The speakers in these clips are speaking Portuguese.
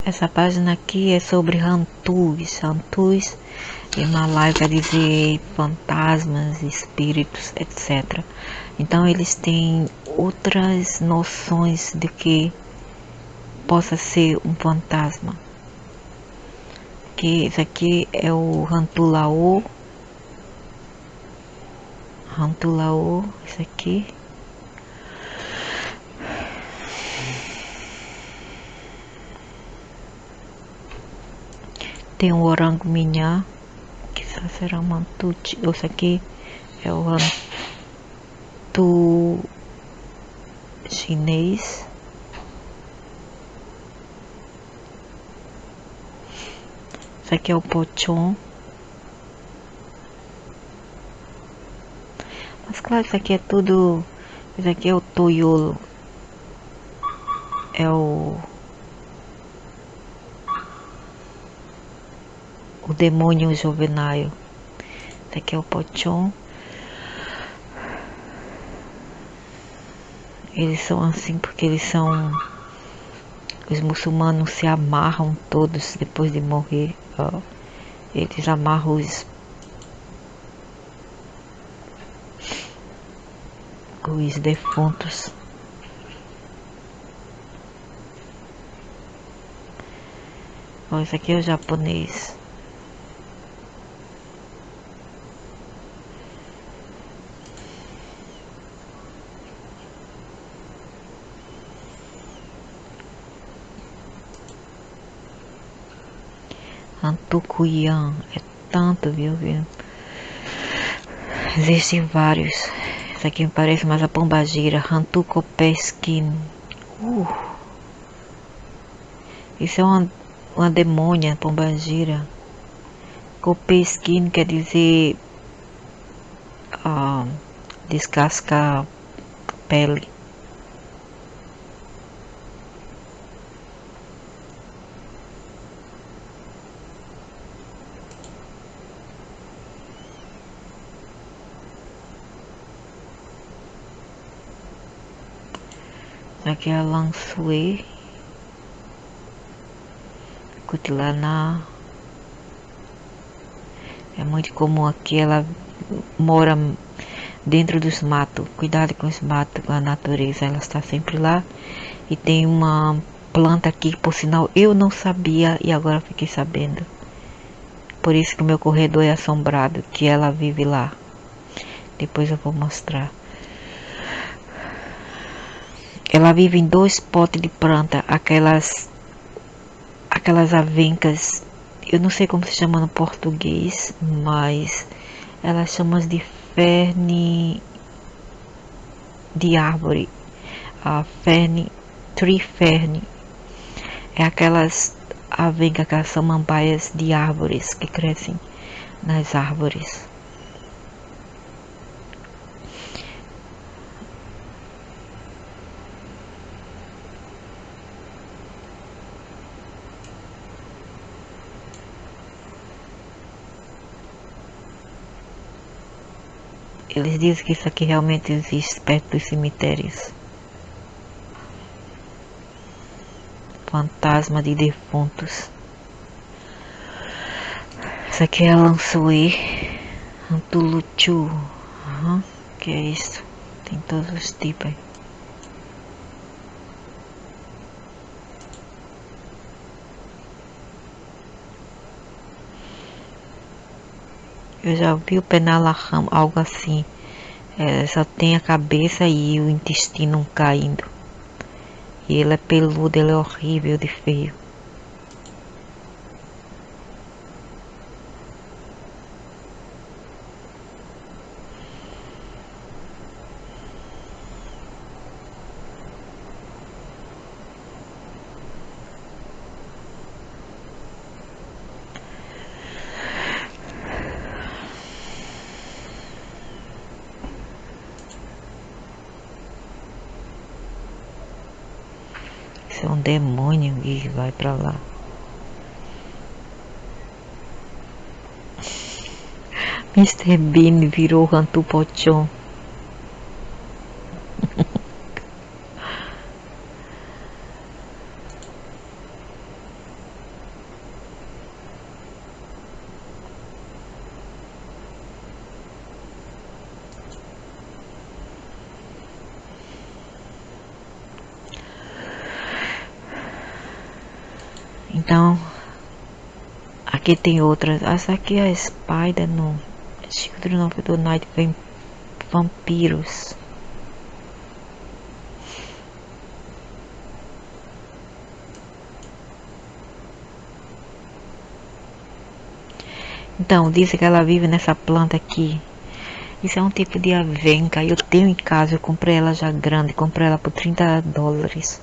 Essa página aqui é sobre Hantus. Hantus em malai quer dizer fantasmas, espíritos, etc. Então eles têm outras noções de que possa ser um fantasma. Que isso aqui é o Hantulao. Hantulao, isso aqui. Tem o Orango Minhá, que será um Mantuti. Esse aqui é o Hantu chinês. Esse aqui é o Pochon. Mas claro, isso aqui é tudo. Isso aqui é o Toyolo. É o demônio juvenil. Esse aqui é o Pochon. Eles são assim porque eles são. Os muçulmanos se amarram todos depois de morrer. Ó. Eles amarram os defuntos. Ó, esse aqui é o japonês. Antucuian, é tanto, viu? Existem vários. Esse aqui me parece mais a pombagira, Hantucopeskin. Isso é uma demônia, pombagira. Copeskin quer dizer descascar pele. Aqui é a Lansue, Cutilana. É muito comum aqui, ela mora dentro dos matos. Cuidado com os matos, com a natureza, ela está sempre lá. E tem uma planta aqui, por sinal, eu não sabia e agora fiquei sabendo. Por isso que o meu corredor é assombrado, que ela vive lá. Depois eu vou mostrar. Ela vive em 2 potes de planta, aquelas avencas, eu não sei como se chama no português, mas elas chamam de ferne de árvore, a ferne, tree ferne, é aquelas avencas, aquelas samambaias de árvores que crescem nas árvores. Eles dizem que isso aqui realmente existe perto dos cemitérios. Fantasma de defuntos. Isso aqui é a Lansue, Antuluchu. Que é isso? Tem todos os tipos aí. Eu já vi o Penalaham, algo assim. Só tem a cabeça e o intestino caindo. E ele é peludo, ele é horrível de feio. Isso é um demônio que vai pra lá. Mr. Bean virou Hantu Pochon. Então, aqui tem outras. Essa aqui é a Spider no Children of the Night, vem vampiros. Então, dizem que ela vive nessa planta aqui. Isso é um tipo de avenca. Eu tenho em casa, eu comprei ela já grande, comprei ela por $30.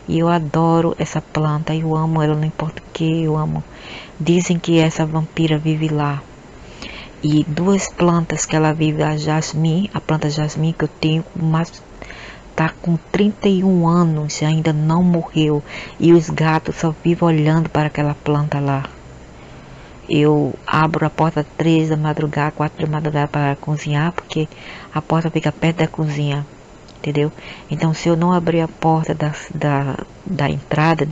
E eu adoro essa planta, eu amo ela, não importa o que, eu amo. Dizem que essa vampira vive lá. E duas plantas que ela vive, a jasmim, a planta jasmim que eu tenho, mas tá com 31 anos e ainda não morreu. E os gatos só vivem olhando para aquela planta lá. Eu abro a porta 3 da madrugada, 4 da madrugada para cozinhar, porque a porta fica perto da cozinha, entendeu? Então, se eu não abrir a porta da entrada,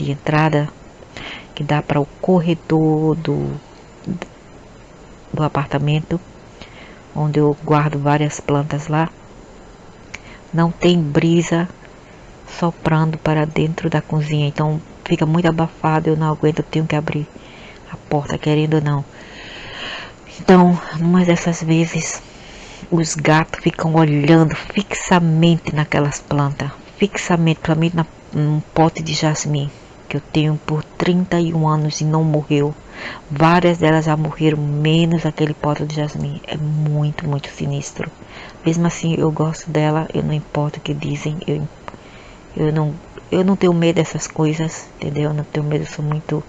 que dá para o corredor do apartamento, onde eu guardo várias plantas lá, não tem brisa soprando para dentro da cozinha, então fica muito abafado, eu não aguento, eu tenho que abrir a porta, querendo ou não. Então, numa dessas vezes, os gatos ficam olhando fixamente naquelas plantas, fixamente, principalmente num pote de jasmim, que eu tenho por 31 anos e não morreu. Várias delas já morreram, menos aquele pote de jasmim. É muito, muito sinistro. Mesmo assim, eu gosto dela, eu não importa o que dizem, eu não, eu não tenho medo dessas coisas, entendeu? Eu não tenho medo, eu sou muito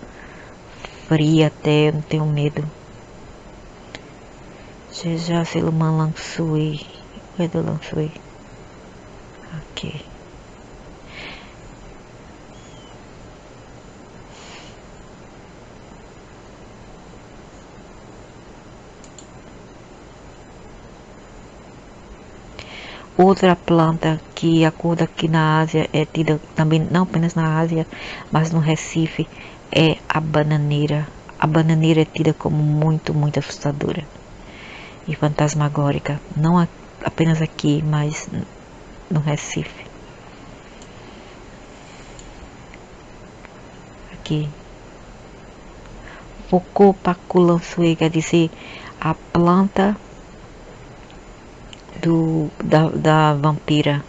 fria até, eu não tenho medo. Já siluman langsui. Where do langsui? Ok. Outra planta que acorda aqui na Ásia é tida também, não apenas na Ásia, mas no Recife, é a bananeira. A bananeira é tida como muito, muito assustadora e fantasmagórica. Não apenas aqui, mas no Recife. Aqui. Focopaculansui quer dizer a planta da vampira.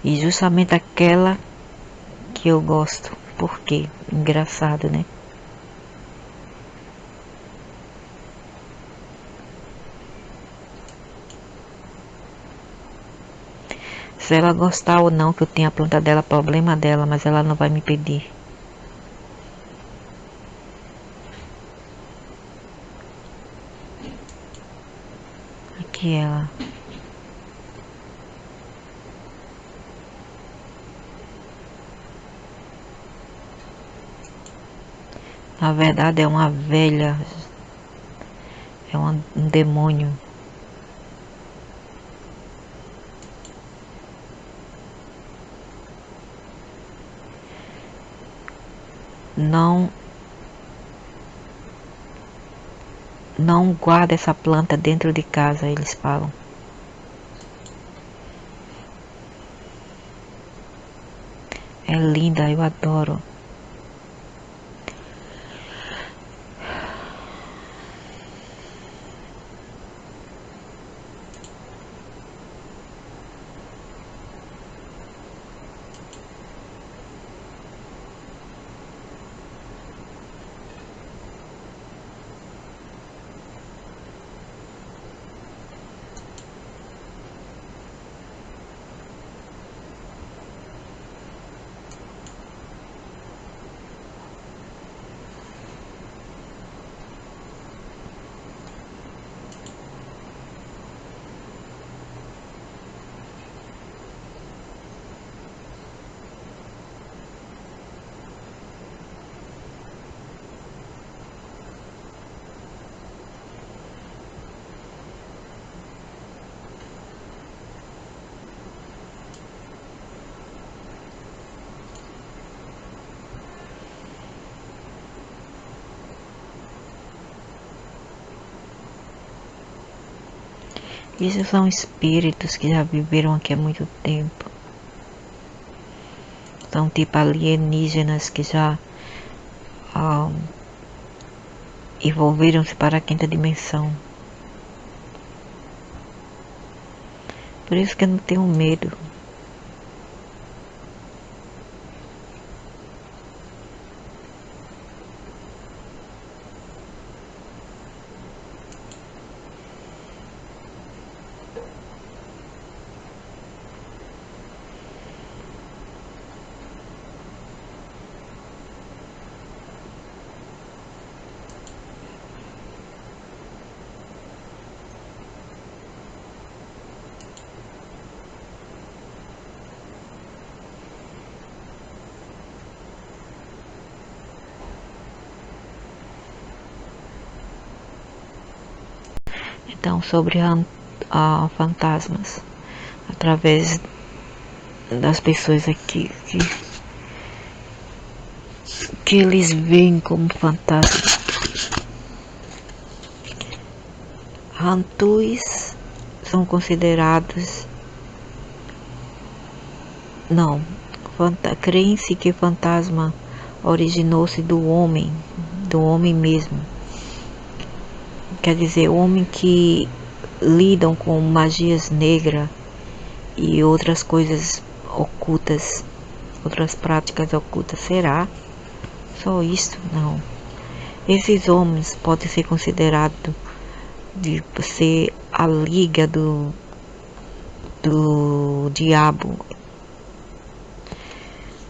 E justamente aquela que eu gosto. Por quê? Engraçado, né? Se ela gostar ou não que eu tenha a planta dela, problema dela, mas ela não vai me pedir. Aqui ela. Na verdade é uma velha. É um demônio. Não. Não guarda essa planta dentro de casa, eles falam. É linda, eu adoro. Isso são espíritos que já viveram aqui há muito tempo. são tipo alienígenas que já evolveram-se para a quinta dimensão. Por isso que eu não tenho medo. Então, sobre fantasmas, através das pessoas aqui que eles veem como fantasmas. Hantus são considerados, não, creem-se que fantasma originou-se do homem mesmo. Quer dizer, o homem que lidam com magias negras e outras coisas ocultas, outras práticas ocultas. Será? Só isso? Não. Esses homens podem ser considerados de ser a liga do diabo,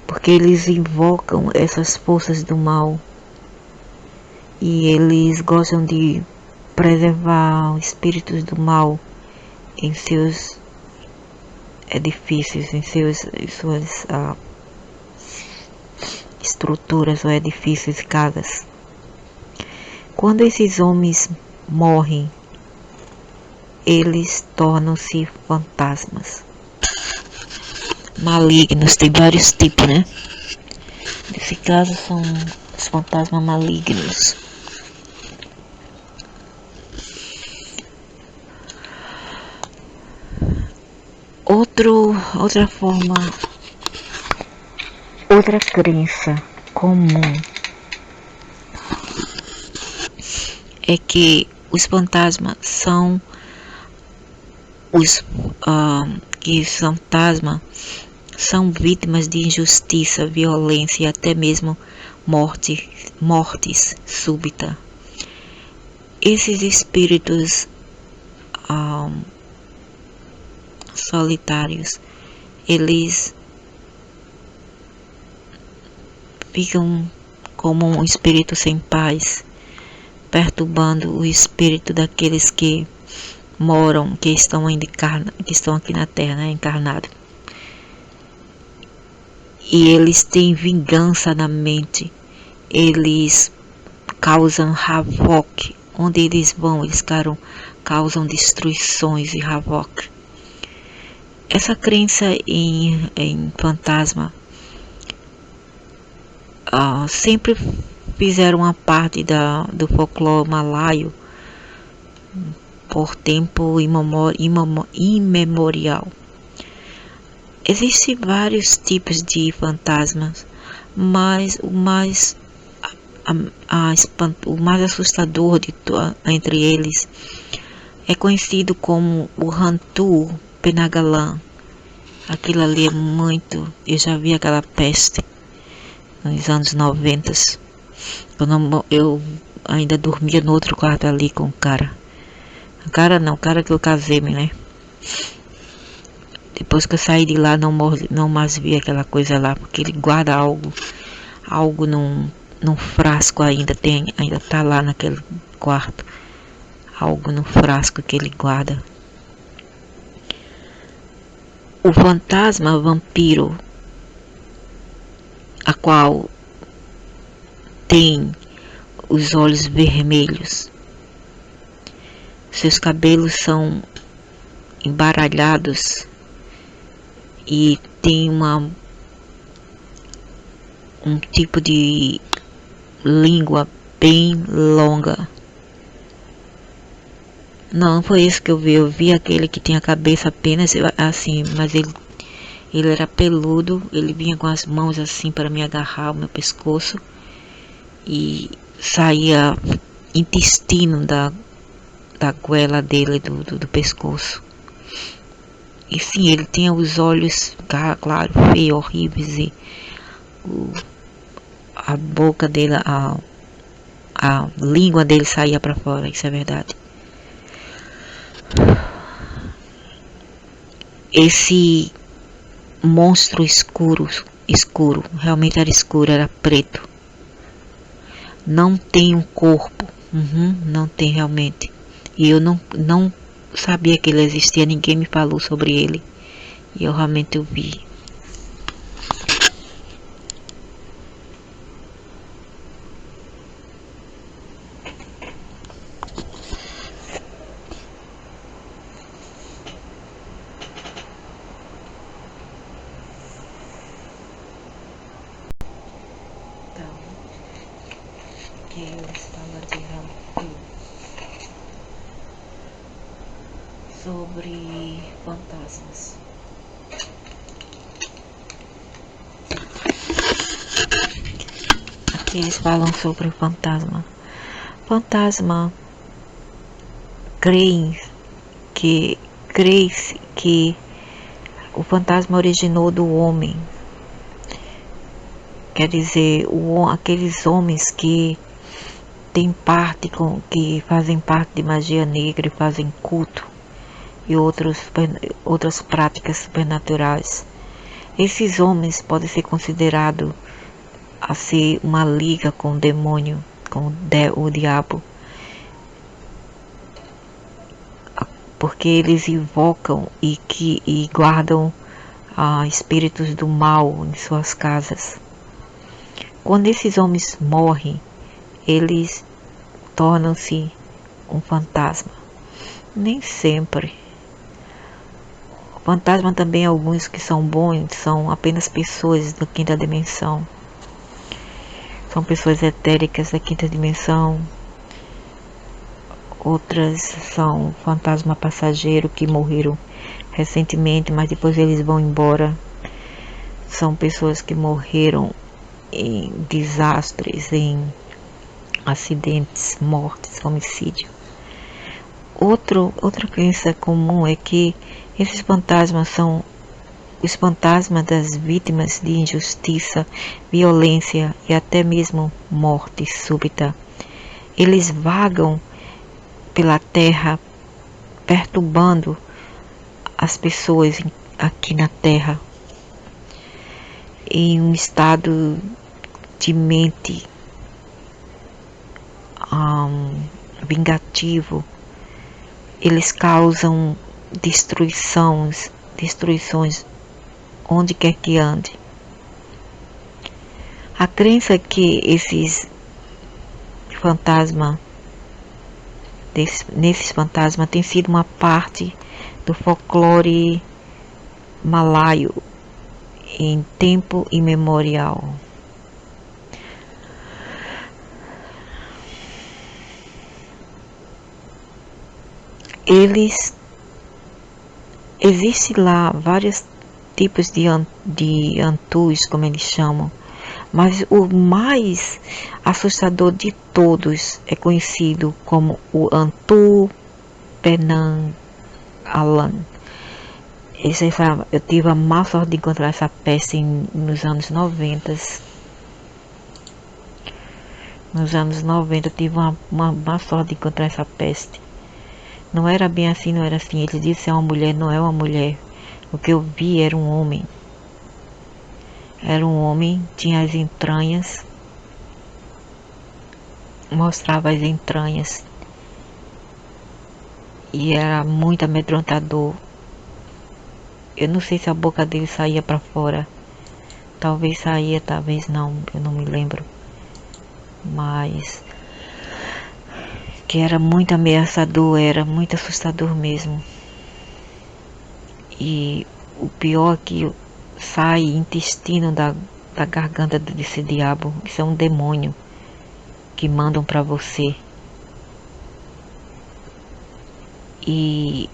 porque eles invocam essas forças do mal e eles gostam de preservar espíritos do mal em seus edifícios, em suas estruturas ou edifícios, casas. Quando esses homens morrem, eles tornam-se fantasmas malignos. Tem vários tipos, né? Nesse caso são os fantasmas malignos. Outra forma, outra crença comum é que os fantasmas são são vítimas de injustiça, violência e até mesmo mortes súbitas. Esses espíritos solitários, eles ficam como um espírito sem paz, perturbando o espírito daqueles que moram, que estão aqui na Terra, né, encarnados. E eles têm vingança na mente, eles causam havoc, onde eles vão, eles causam destruições e havoc. Essa crença em fantasma sempre fizeram uma parte do folclore malaio por tempo imemorial. Existem vários tipos de fantasmas, mas o mais assustador entre eles é conhecido como o Hantu Penagalan. Aquilo ali é muito... Eu já vi aquela peste nos anos 90. Eu ainda dormia no outro quarto ali com o cara. O cara que eu casei, né? Depois que eu saí de lá, não mais vi aquela coisa lá, porque ele guarda algo num frasco ainda tá lá naquele quarto. Algo no frasco que ele guarda. O fantasma vampiro, a qual tem os olhos vermelhos, seus cabelos são embaralhados e tem um tipo de língua bem longa. Não foi isso que eu vi aquele que tem a cabeça apenas assim, mas Ele era peludo, ele vinha com as mãos assim para me agarrar o meu pescoço e saía intestino da goela dele, do pescoço. E sim, ele tinha os olhos, claro, feios, horríveis, e a boca dele, a língua dele saía para fora, isso é verdade. Esse monstro escuro, realmente era escuro, era preto. Não tem um corpo, não tem realmente. E eu não sabia que ele existia, ninguém me falou sobre ele. E eu realmente o vi. Então, que eles falam de Rampu sobre fantasmas. Aqui eles falam sobre fantasma. Fantasma creem que o fantasma originou do homem. Quer dizer, aqueles homens que que fazem parte de magia negra e fazem culto e outras práticas supernaturais. Esses homens podem ser considerados a ser uma liga com o demônio, com o diabo, porque eles invocam e guardam espíritos do mal em suas casas. Quando esses homens morrem, eles tornam-se um fantasma. Nem sempre. O fantasma também, alguns que são bons, são apenas pessoas da quinta dimensão. São pessoas etéricas da quinta dimensão. Outras são fantasma passageiro que morreram recentemente, mas depois eles vão embora. São pessoas que morreram em desastres, acidentes, mortes, homicídio. Outra crença comum é que esses fantasmas são os fantasmas das vítimas de injustiça, violência e até mesmo morte súbita. Eles vagam pela terra, perturbando as pessoas aqui na terra em um estado de mente vingativo. Eles causam destruições onde quer que ande. A crença é que nesses fantasmas tem sido uma parte do folclore malaio em tempo imemorial. Existem lá vários tipos de antus, como eles chamam, mas o mais assustador de todos é conhecido como o Antu Penan Alan. Eu tive a má sorte de encontrar essa peste nos anos 90. Nos anos 90 eu tive uma má sorte de encontrar essa peste. Não era bem assim, não era assim. Eles disseram é uma mulher, não é uma mulher. O que eu vi era um homem. Era um homem, tinha as entranhas. Mostrava as entranhas. E era muito amedrontador. Eu não sei se a boca dele saía para fora. Talvez saía, talvez não. Eu não me lembro. Mas que era muito ameaçador, era muito assustador mesmo. E o pior é que sai intestino da garganta desse diabo. Isso é um demônio que mandam para você. E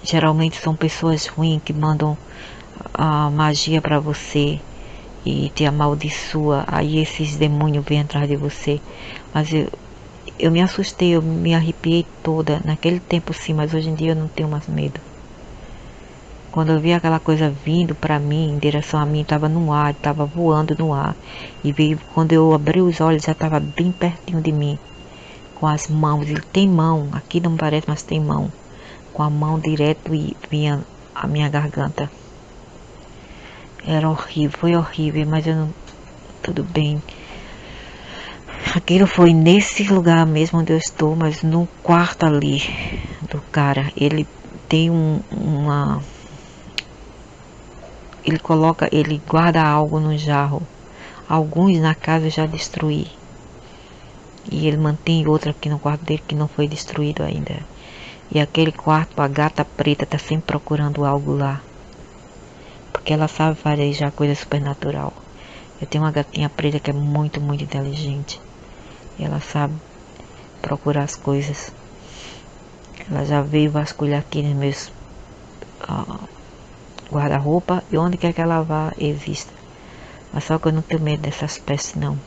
geralmente são pessoas ruins que mandam a magia para você e te amaldiçoa, aí esses demônios vêm atrás de você. Mas eu me assustei, eu me arrepiei toda naquele tempo sim, mas hoje em dia eu não tenho mais medo. Quando eu vi aquela coisa vindo para mim, em direção a mim, estava no ar, estava voando no ar. E veio, quando eu abri os olhos, já estava bem pertinho de mim, com as mãos. Ele tem mão, aqui não parece, mas tem mão. Com a mão direto e vinha a minha garganta. Era horrível, foi horrível, mas eu não, tudo bem. Aquilo foi nesse lugar mesmo onde eu estou, mas no quarto ali do cara, ele tem ele guarda algo no jarro. Alguns na casa eu já destruí. E ele mantém outro aqui no quarto dele que não foi destruído ainda. E aquele quarto, a gata preta tá sempre procurando algo lá. Porque ela sabe fazer coisa supernatural. Eu tenho uma gatinha preta que é muito, muito inteligente. E ela sabe procurar as coisas. Ela já veio vasculhar aqui nos meus guarda-roupa. E onde quer que ela vá, existe. Mas só que eu não tenho medo dessas peças, não.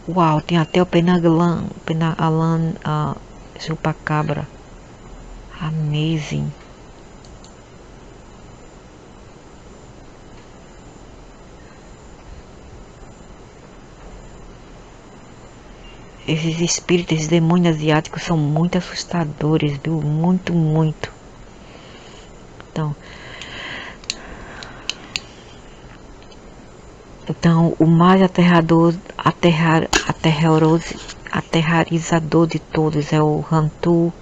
Uau, tem até o Penagalan, chupacabra. Amazing. Esses espíritos, esses demônios asiáticos são muito assustadores, viu? Muito, muito. Então o mais aterrorizador de todos é o Hantu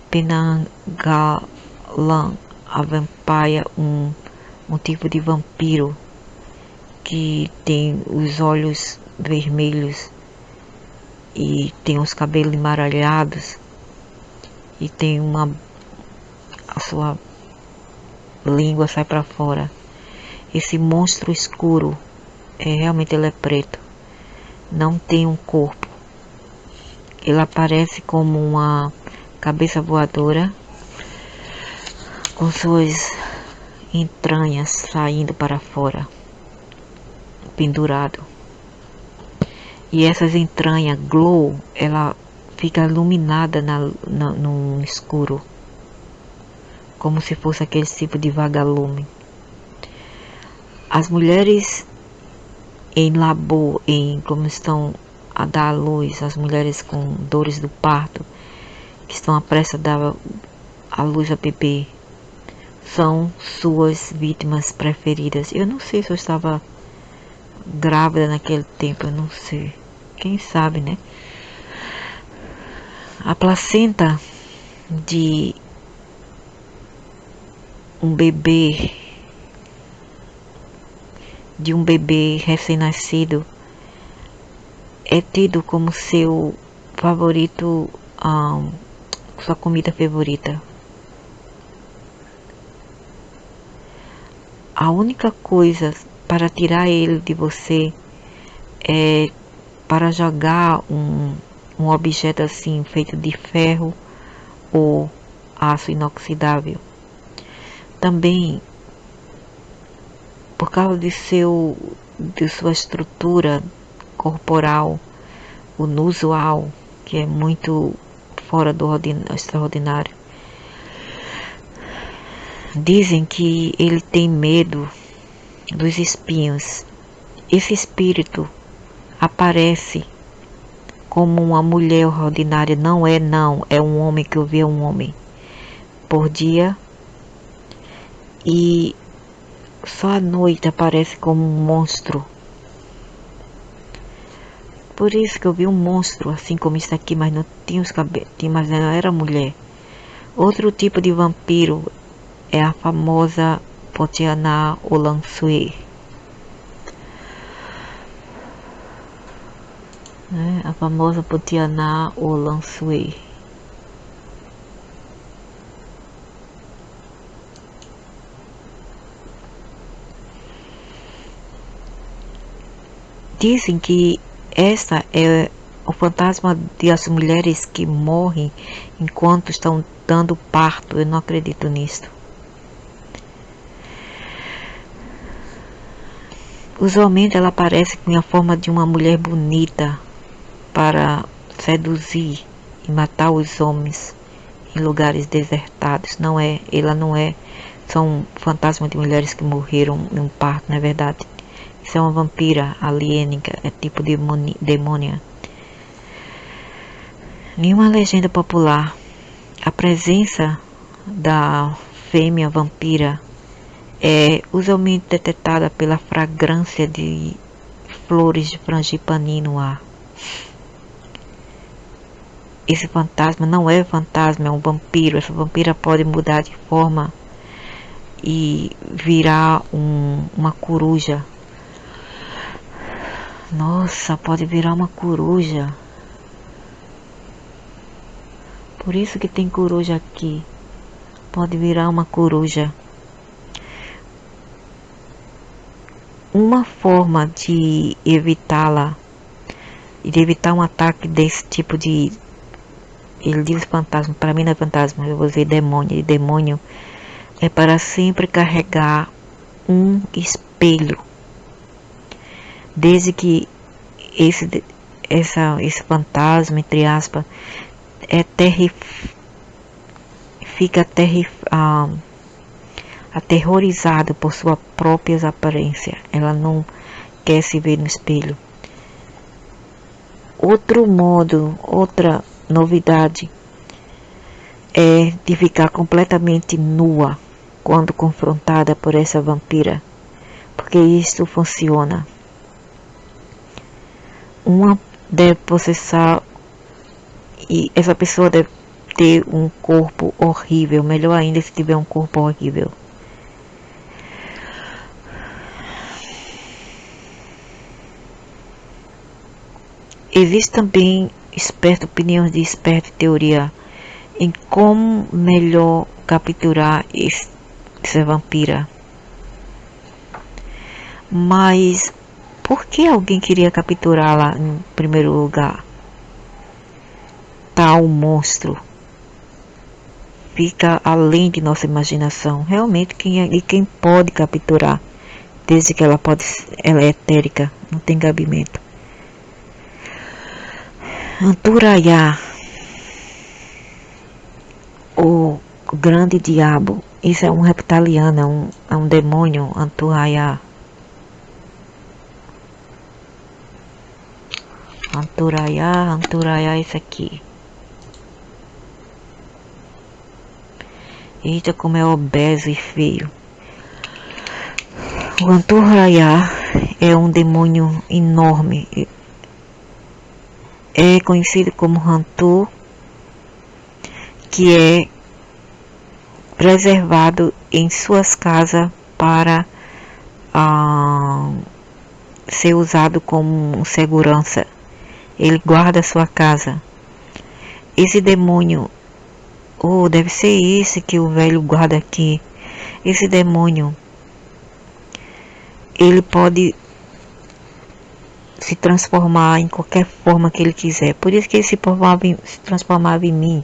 Penanggalan, a vampire, um tipo de vampiro que tem os olhos vermelhos e tem os cabelos embaralhados e tem a sua língua sai para fora. Esse monstro escuro, realmente ele é preto, não tem um corpo. Ele aparece como uma cabeça voadora com suas entranhas saindo para fora, pendurado. E essas entranhas glow, ela fica iluminada no escuro, como se fosse aquele tipo de vagalume. As mulheres em labor, como estão a dar à luz, as mulheres com dores do parto, que estão à pressa de dar à luz a bebê, são suas vítimas preferidas. Eu não sei se eu estava grávida naquele tempo, eu não sei. Quem sabe, né? A placenta de um bebê, recém-nascido, é tido como seu favorito, sua comida favorita. A única coisa para tirar ele de você é para jogar um objeto assim feito de ferro ou aço inoxidável. Também, por causa de sua estrutura corporal inusual, que é muito fora do extraordinário, dizem que ele tem medo dos espinhos. Esse espírito aparece como uma mulher ordinária, não, é um homem que eu vi, um homem por dia, e só à noite aparece como um monstro. Por isso que eu vi um monstro assim como isso aqui, mas não tinha os cabelos, mas não era mulher. Outro tipo de vampiro é a famosa Potiana Olansui, né? A famosa Potiana Olansui. Dizem que esta é o fantasma das mulheres que morrem enquanto estão dando parto. Eu não acredito nisso. Usualmente ela aparece com a forma de uma mulher bonita para seduzir e matar os homens em lugares desertados. Ela não é. São fantasmas de mulheres que morreram em um parto, não é verdade? Isso é uma vampira aliênica, é tipo de demônia. Nenhuma legenda popular. A presença da fêmea vampira é usualmente detectada pela fragrância de flores de frangipani no ar. Esse fantasma não é fantasma, é um vampiro. Essa vampira pode mudar de forma e virar uma coruja. Nossa, pode virar uma coruja. Por isso que tem coruja aqui. Pode virar uma coruja. Uma forma de evitá-la, de evitar um ataque desse tipo de... Ele diz fantasma, para mim não é fantasma, eu vou dizer demônio. E demônio é para sempre carregar um espelho. Desde que esse fantasma, entre aspas, fica aterrorizado por sua própria aparência. Ela não quer se ver no espelho. Outro modo, outra novidade é de ficar completamente nua quando confrontada por essa vampira, porque isso funciona. Uma deve processar e essa pessoa deve ter um corpo horrível, melhor ainda se tiver um corpo horrível. Existe também opiniões de experto e teoria em como melhor capturar essa vampira. Mas por que alguém queria capturá-la em primeiro lugar? Tal monstro fica além de nossa imaginação. Realmente quem pode capturar, desde que ela é etérica, não tem cabimento. Anturaya, o grande diabo, isso é um reptiliano, é um demônio. Anturaya, é isso aqui. Eita, como é obeso e feio. O Anturaya é um demônio enorme. É conhecido como Hantu, que é preservado em suas casas para ser usado como segurança. Ele guarda sua casa. Esse demônio, deve ser esse que o velho guarda aqui. Esse demônio, ele pode se transformar em qualquer forma que ele quiser. Por isso que ele se transformava em mim,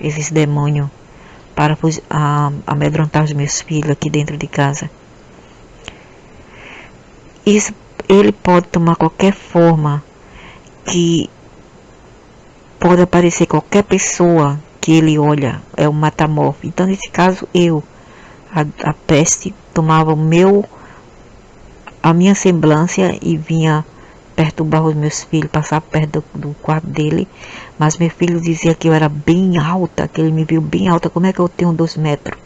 esses demônios, para amedrontar os meus filhos aqui dentro de casa. Ele pode tomar qualquer forma, que pode aparecer qualquer pessoa que ele olha, é um metamorfo. Então nesse caso a peste tomava a minha semblância e vinha perturbar os meus filhos, passar perto do quarto dele. Mas meu filho dizia que eu era bem alta, que ele me viu bem alta. Como é que eu tenho 2 metros?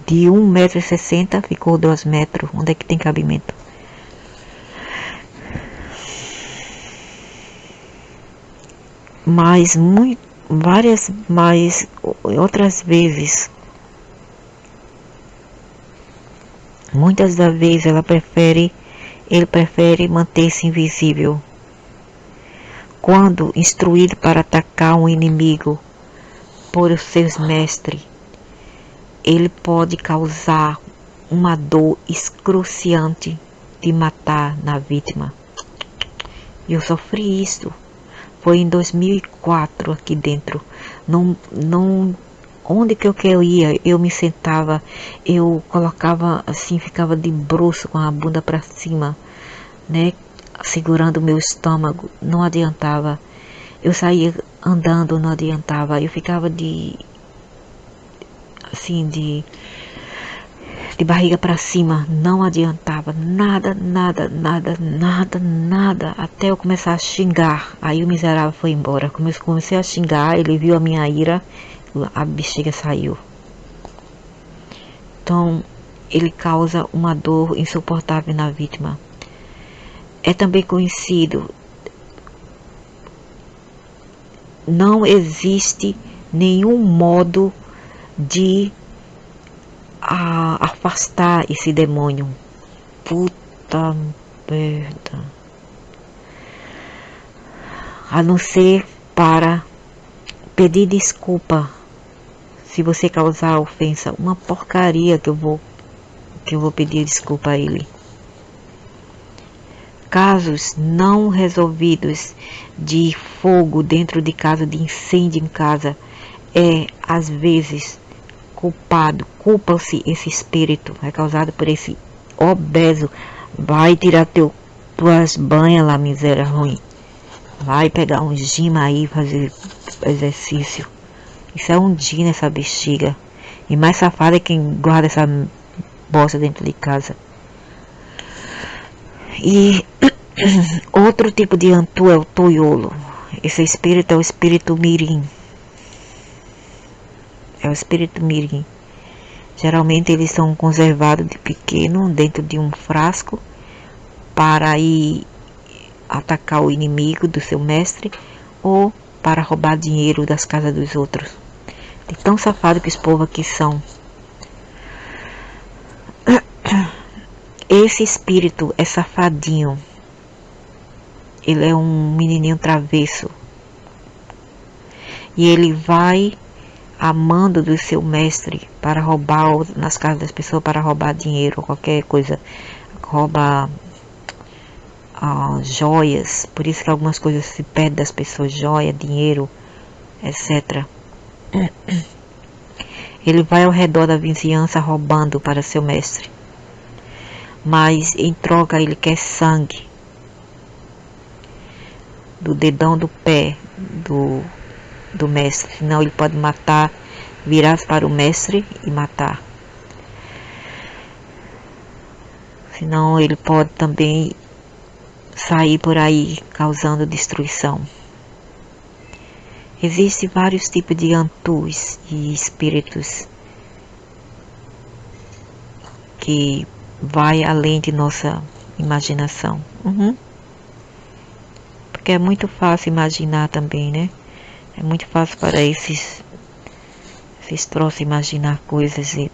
De 1,60 m ficou 2 metros. Onde é que tem cabimento? Mas outras vezes, muitas das vezes ele prefere manter-se invisível. Quando instruído para atacar um inimigo por os seus mestres, ele pode causar uma dor excruciante de matar na vítima. Eu sofri isso. foi em 2004 aqui dentro. Não, onde que eu ia, eu me sentava, eu colocava assim, ficava de bruço com a bunda para cima, né? Segurando o meu estômago, não adiantava. Eu saía andando, não adiantava. Eu ficava assim, de barriga para cima, não adiantava. Nada, nada, nada, nada, nada. Até eu começar a xingar. Aí o miserável foi embora. Comecei a xingar, ele viu a minha ira, a bexiga saiu. Então, ele causa uma dor insuportável na vítima. É também conhecido, não existe nenhum modo de afastar esse demônio. Puta merda. A não ser para pedir desculpa se você causar ofensa. Uma porcaria que eu vou pedir desculpa a ele. Casos não resolvidos de fogo dentro de casa, de incêndio em casa, às vezes culpa-se esse espírito, é causado por esse obeso. Vai tirar tuas banhas lá, miséria ruim. Vai pegar um gima aí, fazer exercício. Isso é um dia nessa bexiga. E mais safado é quem guarda essa bosta dentro de casa. E outro tipo de antu é o toiolo. Esse espírito é o espírito mirim. É o espírito mirim. Geralmente eles são conservados de pequeno dentro de um frasco para ir atacar o inimigo do seu mestre ou para roubar dinheiro das casas dos outros. De tão safado que os povos aqui são. Esse espírito é safadinho. Ele é um menininho travesso. E ele vai amando do seu mestre para roubar nas casas das pessoas, para roubar dinheiro, qualquer coisa. Rouba joias. Por isso que algumas coisas se perdem das pessoas. Joia, dinheiro, etc. Ele vai ao redor da vizinhança roubando para seu mestre. Mas em troca ele quer sangue. Do dedão do pé do mestre. Senão ele pode matar, virar para o mestre e matar. Senão ele pode também sair por aí causando destruição. Existem vários tipos de antus e espíritos que vai além de nossa imaginação. Porque é muito fácil imaginar também, né? É muito fácil para esses troços imaginar coisas e,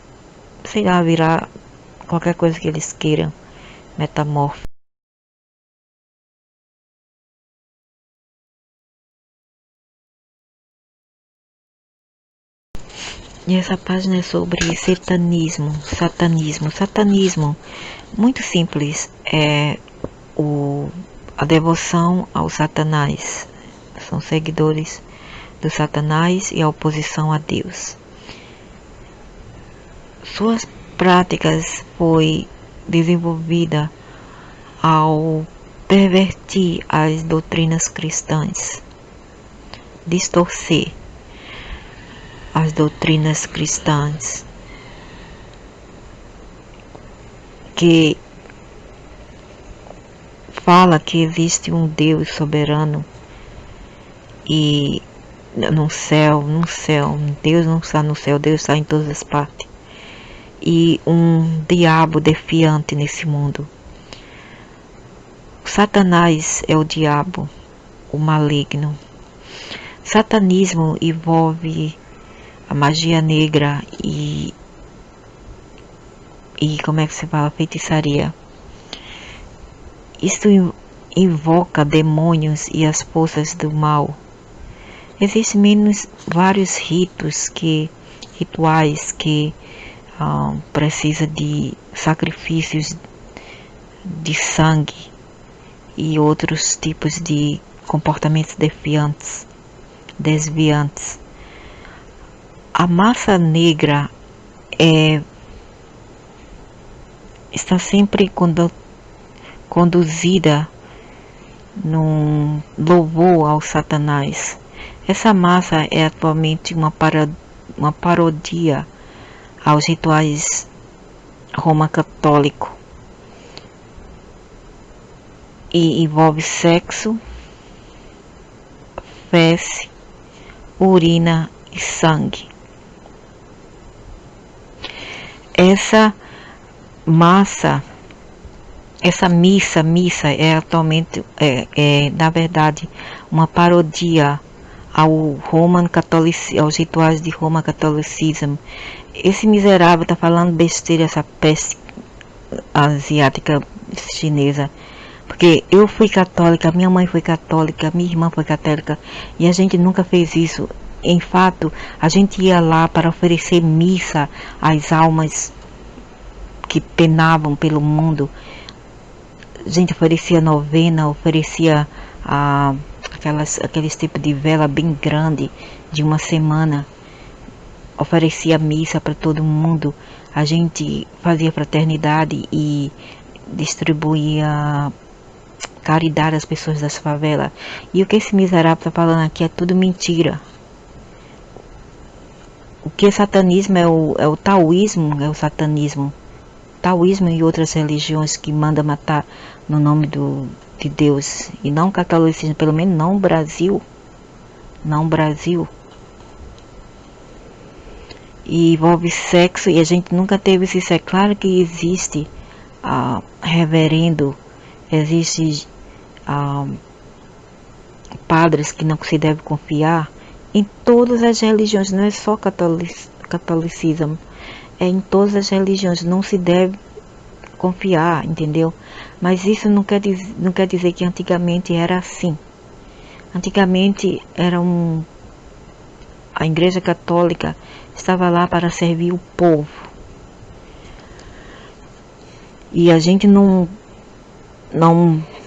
sei lá, virar qualquer coisa que eles queiram, metamorfo. E essa página é sobre satanismo. Satanismo, muito simples, é a devoção ao Satanás. São seguidores do Satanás e a oposição a Deus. Suas práticas foi desenvolvida ao pervertir as doutrinas cristãs, distorcer as doutrinas cristãs, que fala que existe um Deus soberano e no céu, Deus não está no céu, Deus está em todas as partes, e um diabo defiante nesse mundo. Satanás é o diabo, o maligno. Satanismo envolve a magia negra e como é que se fala? Feitiçaria. Isto invoca demônios e as forças do mal. Existem vários rituais que precisa de sacrifícios de sangue e outros tipos de comportamentos desviantes. A massa negra está sempre conduzida num louvor ao Satanás. Essa massa é atualmente uma parodia aos rituais roma-católico e envolve sexo, fezes, urina e sangue. Essa missa é atualmente, na verdade, uma parodia aos rituais de Roma catolicismo. Esse miserável está falando besteira, essa peste asiática chinesa. Porque eu fui católica, minha mãe foi católica, minha irmã foi católica, e a gente nunca fez isso. Em fato, a gente ia lá para oferecer missa às almas que penavam pelo mundo. A gente oferecia novena, oferecia aqueles tipos de vela bem grande, de uma semana. Oferecia missa para todo mundo. A gente fazia fraternidade e distribuía caridade às pessoas das favelas. E o que esse miserável está falando aqui é tudo mentira. O que é satanismo é o taoísmo, é o satanismo. Taoísmo e outras religiões que mandam matar no nome de Deus. E não catolicismo, pelo menos não Brasil. Não Brasil. E envolve sexo, e a gente nunca teve esse sexo. Claro que existe reverendo, existe padres que não se deve confiar. Em todas as religiões, não é só catolicismo, é em todas as religiões, não se deve confiar, entendeu? Mas isso não quer dizer que antigamente era assim. Antigamente a Igreja Católica estava lá para servir o povo. E a gente não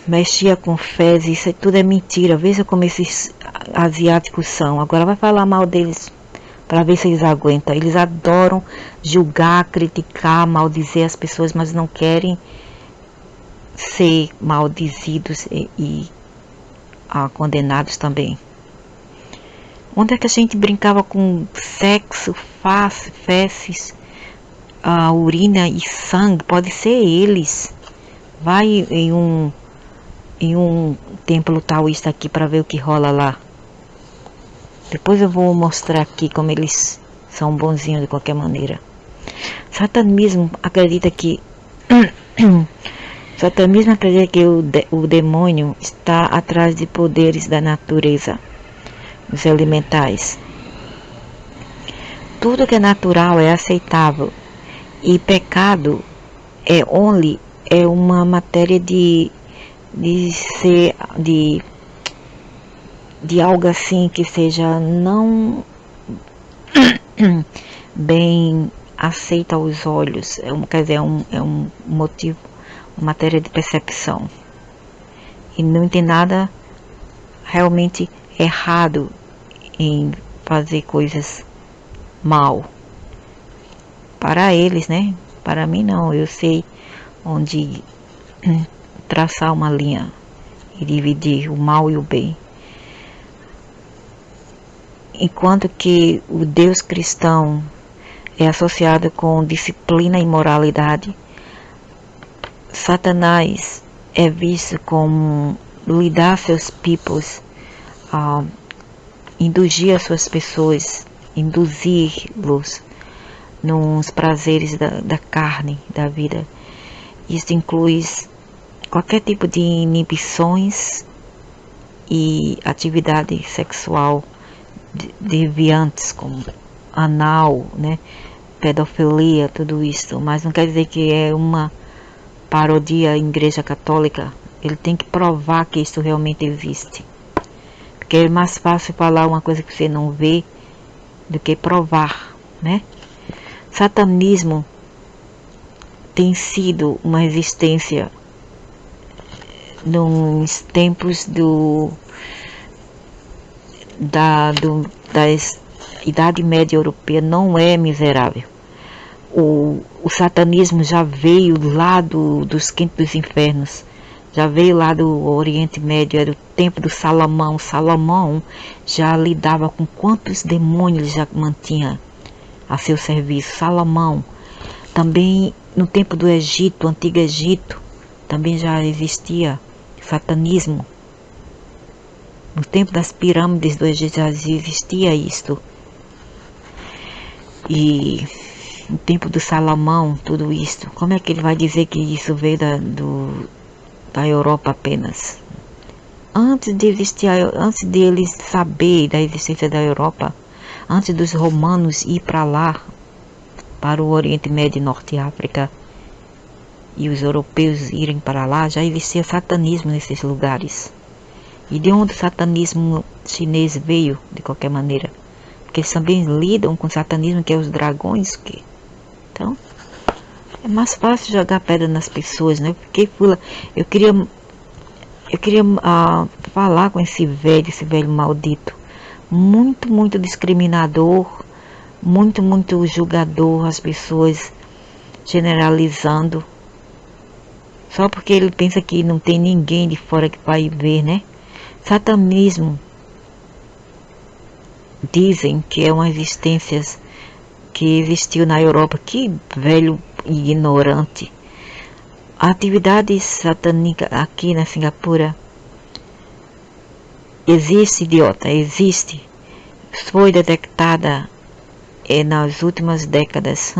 mexia com fezes, isso tudo é mentira. Veja como esses asiáticos são. Agora vai falar mal deles para ver se eles aguentam. Eles adoram julgar, criticar, maldizer as pessoas, mas não querem ser maldizidos e condenados também. Onde é que a gente brincava com sexo, fezes, urina e sangue? Pode ser eles. Vai em um templo taoísta aqui para ver o que rola lá. Depois eu vou mostrar aqui como eles são bonzinhos de qualquer maneira. Satanismo acredita que o demônio está atrás de poderes da natureza, os elementais. Tudo que é natural é aceitável, e pecado é uma matéria de algo assim que seja não bem aceita aos olhos. Quer dizer, é um motivo, uma matéria de percepção. E não tem nada realmente errado em fazer coisas mal. Para eles, né? Para mim não. Eu sei onde traçar uma linha e dividir o mal e o bem. Enquanto que o Deus cristão é associado com disciplina e moralidade, Satanás é visto como lidar seus peoples, induzir as suas pessoas, induzi-los nos prazeres da carne, da vida. Isso inclui qualquer tipo de inibições e atividade sexual deviantes, como anal, né, pedofilia, tudo isso. Mas não quer dizer que é uma parodia à Igreja Católica. Ele tem que provar que isso realmente existe. Porque é mais fácil falar uma coisa que você não vê do que provar, né? Satanismo tem sido uma resistência nos tempos da Idade Média Europeia não é miserável. O satanismo já veio lá dos quintos dos infernos, já veio lá do Oriente Médio, era o tempo do Salomão. Salomão já lidava com quantos demônios ele já mantinha a seu serviço. Salomão, também no tempo do Egito, Antigo Egito, também já existia satanismo. No tempo das pirâmides do Egito já existia isto. E no tempo do Salomão, tudo isso. Como é que ele vai dizer que isso veio da Europa apenas? Antes de existir, antes de eles saber da existência da Europa, antes dos romanos ir para lá, para o Oriente Médio e Norte África, e os europeus irem para lá, já existia satanismo nesses lugares. E de onde o satanismo chinês veio, de qualquer maneira? Porque eles também lidam com o satanismo, que é os dragões. Então, é mais fácil jogar pedra nas pessoas, né? Porque eu queria falar com esse velho maldito. Muito discriminador, muito julgador, as pessoas generalizando. Só porque ele pensa que não tem ninguém de fora que vai ver, né? Satanismo, dizem que é uma existência que existiu na Europa. Que velho ignorante. A atividade satânica aqui na Singapura existe, idiota, existe. Foi detectada nas últimas décadas.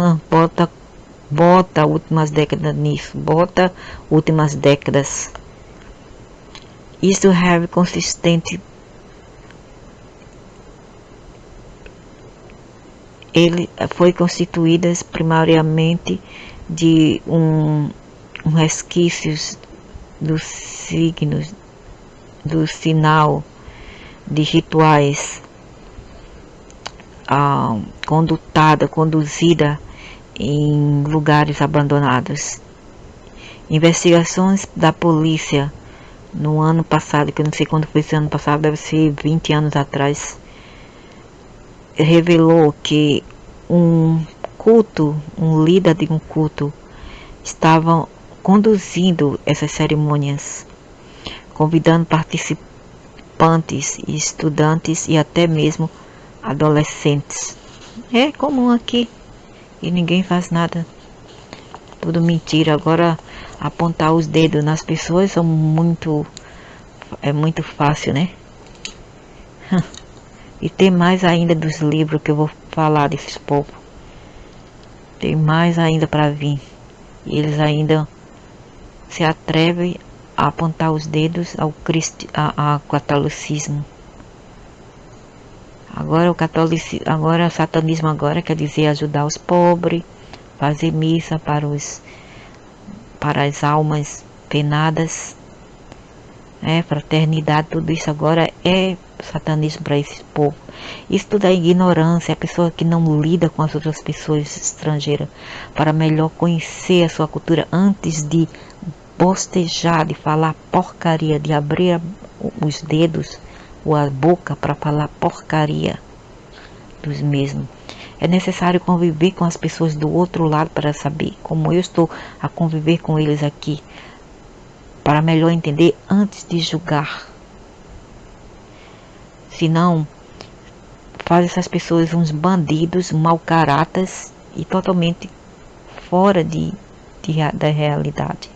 Bota últimas décadas nisso. Bota últimas décadas. Isto have consistente. Ele foi constituída primariamente de resquícios dos signos, do sinal de rituais conduzida em lugares abandonados. Investigações da polícia no ano passado, que eu não sei quando foi esse ano passado, deve ser 20 anos atrás, revelou que um líder de um culto, estava conduzindo essas cerimônias, convidando participantes, estudantes e até mesmo adolescentes. É comum aqui e ninguém faz nada. Tudo mentira. Agora apontar os dedos nas pessoas é muito fácil, né? E tem mais ainda dos livros que eu vou falar desses povos. Tem mais ainda para vir. E eles ainda se atrevem a apontar os dedos ao catolicismo. Agora o satanismo agora quer dizer ajudar os pobres, fazer missa para as almas penadas, fraternidade, tudo isso agora é satanismo para esse povo. Isso tudo é ignorância, a pessoa que não lida com as outras pessoas estrangeiras, para melhor conhecer a sua cultura antes de bostejar, de falar porcaria, de abrir os dedos ou a boca para falar porcaria dos mesmos. É necessário conviver com as pessoas do outro lado para saber como eu estou a conviver com eles aqui, para melhor entender antes de julgar. Senão, faz essas pessoas uns bandidos, mau caráter e totalmente fora da realidade.